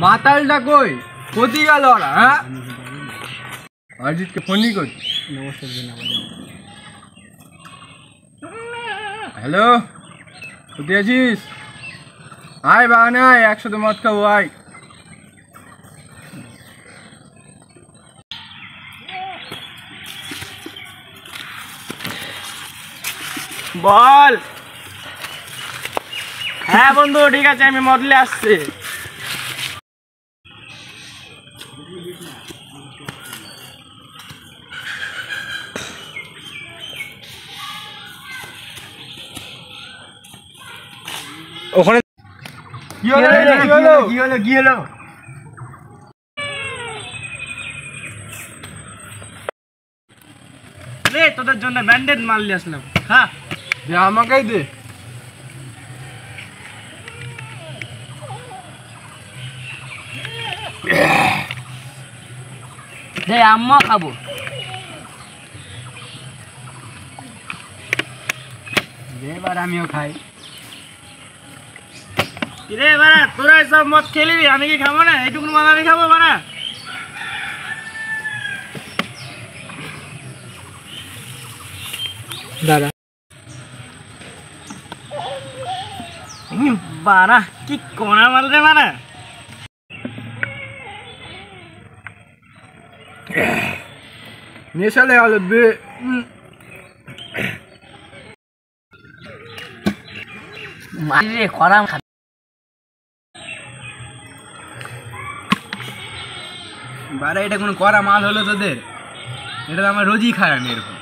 মাতালটা কই? কোথায় গেল ওরা? হ্যাঁ, অরিজিৎকে ফোনই করছি। হ্যালো, কোথায় আছিস? আয় বাগানে আয়, একসাথে মদ খাবো আয়। বল। হ্যাঁ বন্ধু, ঠিক আছে, আমি মদলে আসছি। ওখানে কি হলো? কি হলো? কি হলো? কি হলো? রে, তোদের জন্য ব্যান্ডেড মাল নিয়ে আসলাম। হ্যাঁ, দে, আমাকেই দে। দে, আম্মা খাবো। এবার আমিও খাই। রে বাড়া, তোরা সব মদ খেলিবি, আমি কি খাবো না? এইটুকু মাল আমি খাবো বাড়া? দাদা বাড়া কি কোনা মাল রে বাড়া। নেশা লেগে গেল বে। মারি করা বারে, এটা কোনো করা মাল হলো তোদের? এটা তো আমার রোজই খাই আমি এরকম।